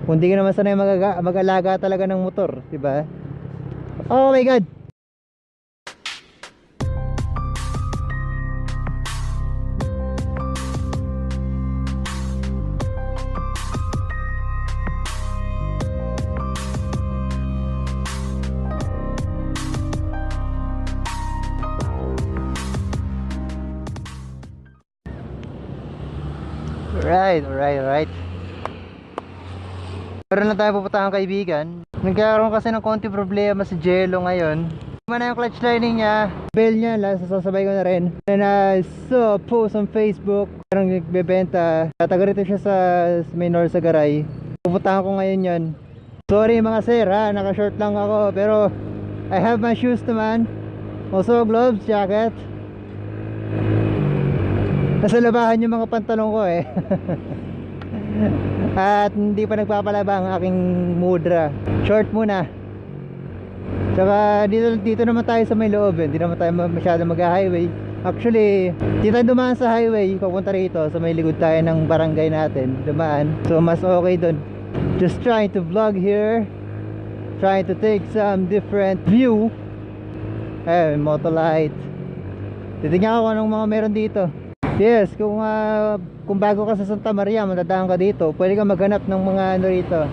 Kung di ka naman sanay mag-alaga talaga ng motor, diba? Oh my god. Alright. Meron lang tayo pupuntahan kaibigan. Nagkaroon kasi ng konti problema sa jelo ngayon. Tama na yung clutch lining niya. Bell niya, sasabay ko na rin. And I saw a post on Facebook. Parang nagbebenta. Taga rito siya sa may Norzagaray. Pupuntahan ko ngayon yan. Sorry mga sir ha, naka-short lang ako. Pero I have my shoes naman. Also gloves, jacket. Nasa labahan yung mga pantalon ko eh. At hindi pa nagpapalaba ang aking mudra. Short muna. Tsaka dito naman tayo sa may loob eh. Hindi naman tayo masyado mag-highway. Actually, dito dumaan sa highway. Papunta rito sa may likod tayo ng barangay natin. Dumaan. So mas okay dun. Just trying to vlog here. Trying to take some different view. Eh, Motolight. Titignan ko anong mga meron dito. Yes, kung bago ka sa Santa Maria, madadaan ka dito. Pwede ka maghanap ng mga ano rito.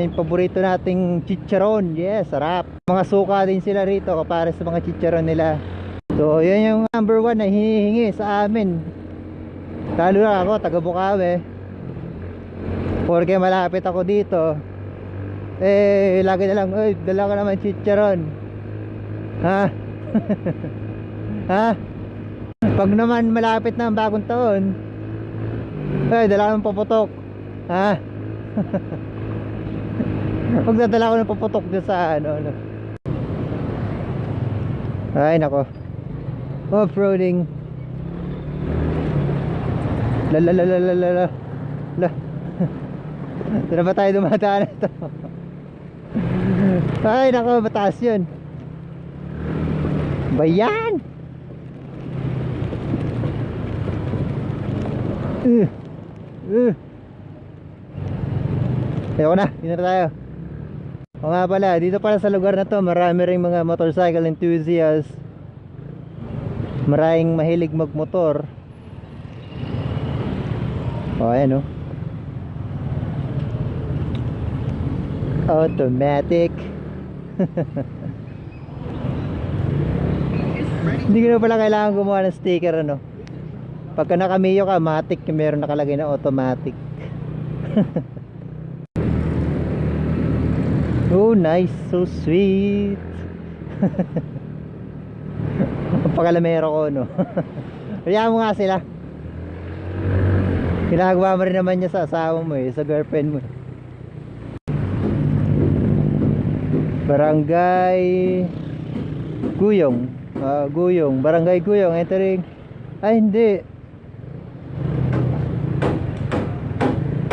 Yung paborito nating chicharon. Yes, sarap. Mga suka din sila rito kapare sa mga chicharon nila. So, yun yung number 1 na hinihingi sa amin. Lalo na ako, taga Bukawi. Porque malapit ako dito. Eh, lagi na lang, "Oy, dala ka naman chicharon." Ha? Ha? Pag naman malapit na ang bagong taon, ay dala ko ng paputok. Ha? Magdadala ko ng paputok dyan sa ano. Ay nako. Off-roading. La. Saan ba tayo dumadaan ito? Ay nako, mataas yun. Bayan! Ayoko na, dito na tayo. O nga pala, dito pala sa lugar na to, marami ring mga motorcycle enthusiasts. Maraming mahilig magmotor. O ayan o. Automatic. Hindi ko na pala kailangan gumawa ng sticker ano. Pagka nakamiyo ka, Matic, meron nakalagay na automatic. Oh, nice. So sweet. Ang pakalamero ko, no? Kaya mo nga sila. Ginagawa mo rin naman niya sa asawa mo eh, sa girlfriend mo. Barangay Guyong. Barangay Guyong, entering. Ay, hindi.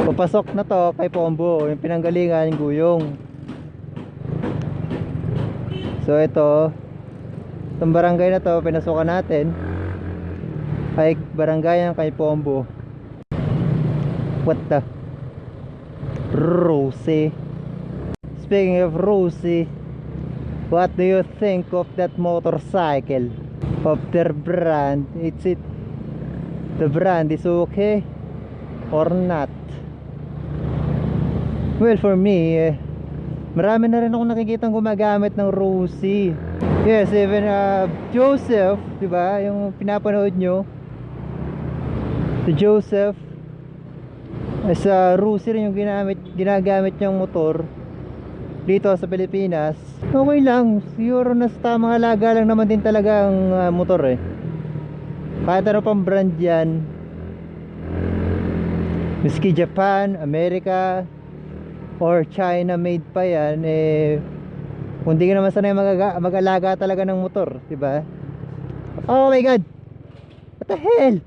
Papasok na to kay Pombo, yung pinanggalingan yung Guyong. So ito, itong barangay na to, pinasukan natin ay barangay ng kay Pombo. What the? Rosie. Speaking of Rosie, what do you think of that motorcycle? Of their brand? The brand is okay or not? Well, for me, marami na rin ako nakikitang gumagamit ng Rosie. Yes, even Joseph, diba? Yung pinapanood nyo, si Joseph, sa Rosie rin yung ginagamit niyang motor dito sa Pilipinas. Okay lang, siguro nasa tamang halaga lang naman din talaga ang motor eh. Kahit ano pang brand yan, miski Japan, America, or China made pa yan eh, kung di ka naman sanay mag-alaga talaga ng motor, diba? Oh my god, what the hell?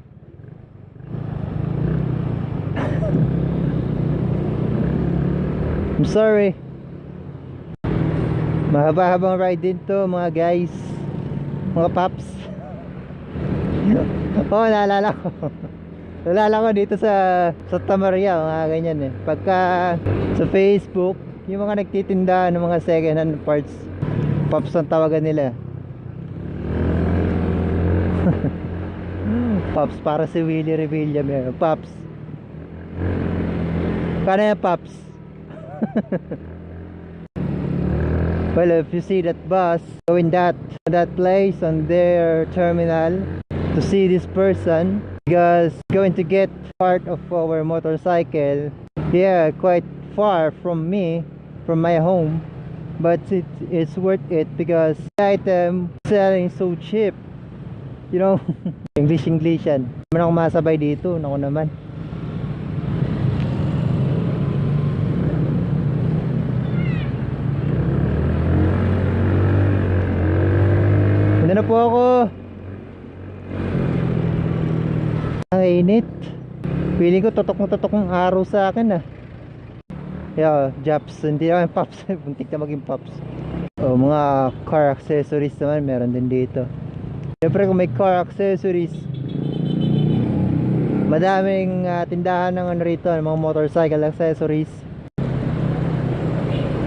I'm sorry. Mahaba-habang ride din to mga guys, mga paps. Oh, naalala ko. Nalala ko dito sa Tamaria, mga ganyan eh. Pagka sa Facebook, yung mga nagtitinda ng mga second hand parts, Pops ang tawagan nila. Pops, para si Willie Revilla meron. Pops. Kano yan, Pops? Well, if you see that bus going that place on their terminal to see this person, because going to get part of our motorcycle, yeah, quite far from me, from my home, but it's worth it because the item selling so cheap, you know. English yan. Naman ako masabay dito, naku naman. Na po ako. Ang init. Feeling ko totok ng araw sa akin ah. Yeah, Japs, hindi naman Pops. Buntik na maging Pops. Oh, mga car accessories naman meron din dito. Siyempre kung may car accessories, madaming tindahan ng ano rito, mga motorcycle accessories.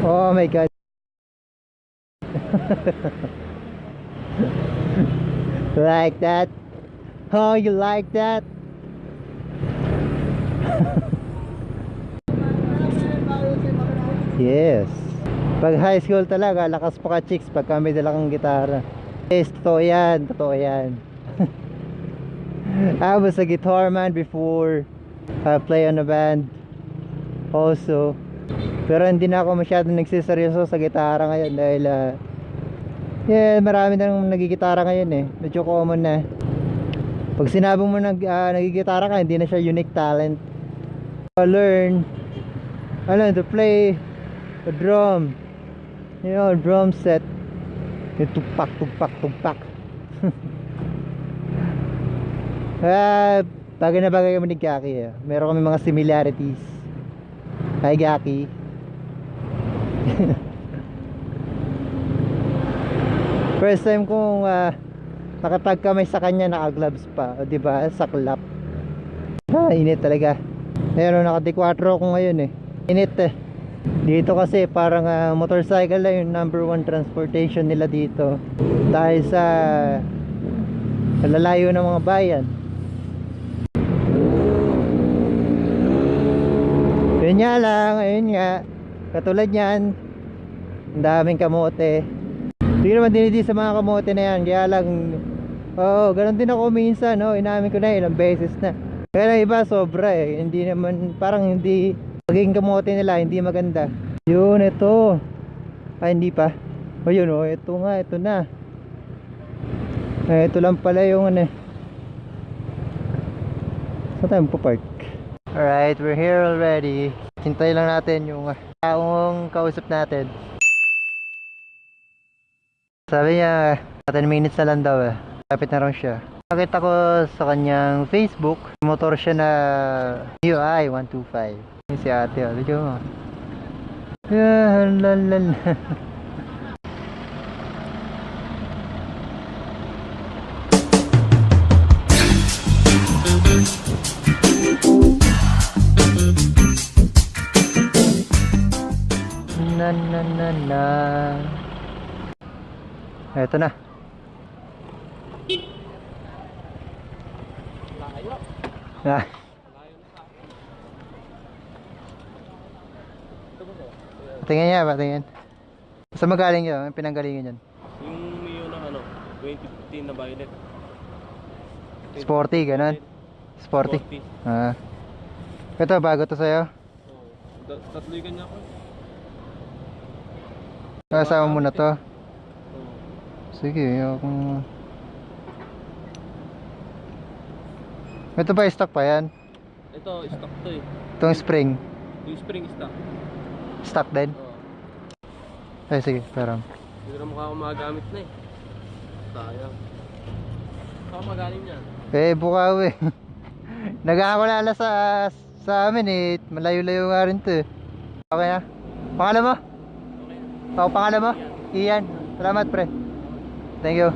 Oh my god. Like that? Oh, you like that? Yes. Pag high school talaga, lakas pa ka chicks pag may dala kang gitara. Yes, totoo yan, totoo yan. I was a guitar man before I play on a band also. Pero hindi na ako masyadong nagsiseryoso sa gitara ngayon dahil yeah, marami nang nagigitara ngayon eh. Medyo common na. Pag sinabi mo nagigitara ka, hindi na siya unique talent. Learn to play a drum. You know, drum set. Yung tugpak. Bagay na bagay kami ni Gaki eh. Meron kami mga similarities. Hi Gaki. First time kong nakatag kamay sa kanya, naka-gloves pa, o diba, saklap. Init talaga. Pero naka-D4 ako ngayon eh. Init eh. Dito kasi parang motorcycle na yung number 1 transportation nila dito. Dahil sa lalayo ng mga bayan. Yun nga lang, ayun nga. Katulad yan, ang daming kamote. Hindi naman dinidi sa mga kamote na yan. Kaya lang, oo, ganun din ako minsan, no? Inamin ko na ilang beses na. Kaya lang iba sobra eh. Hindi naman, parang hindi, maging kamote nila, hindi maganda. Yun, ito. Ay, hindi pa. O yun, o, ito nga, ito na. Ito lang pala yung ano eh. Saan tayo magpapark? Alright, we're here already. Hintay lang natin yung taong kausap natin. Sabi niya 10 minutes na lang daw eh. Lapit na rin siya. Nakita ko sa kanyang Facebook, motor siya na UI 125. Yung si ate, video mo. Na. Eto na. Layo. Ah. Tingnan niya ba? Tingnan. Saan magaling yun? Ang pinanggalingan yan? Yung Mio na ano, 2015 na violet. Sporty, ganun? Sporty? Ah. Ito, bago to sa'yo? Oo. Tatlo yung kanya ko. Kasama mo na to? Oo. Sige, akong... Ito ba, stock pa yan? Ito, stock to eh. Itong spring? Yung spring stock. Stock din? Oo. Ay, sige, parang. Hindi na mukha akong magamit na eh. Sayang. Saan magaling yan? Eh, bukaw eh. Nag-aakalala sa amin eh. Malayo-layo nga rin to eh. Okay na? Pangalan mo? Okay na. Oo, pangalan mo? Ian. Salamat pre. Thank you.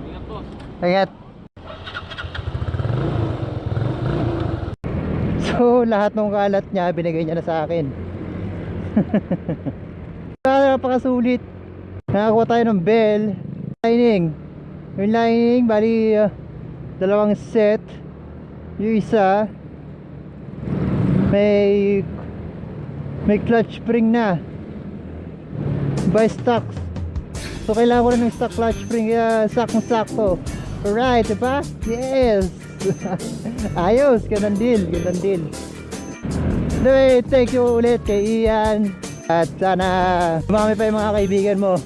Ingat po. Ingat. So lahat ng kalat niya binigay niya na sa akin. Napakasulit. Nakakuha tayo ng bell lining. Yung lining bali dalawang set. Yung isa may clutch spring na by stocks. So kailangan ko na ng stock clutch spring, kaya saktong-sakto. Alright, diba? Yes. Ayos, ganun deal. Anyway, thank you ulit kay Ian. At sana dumami pa yung mga kaibigan mo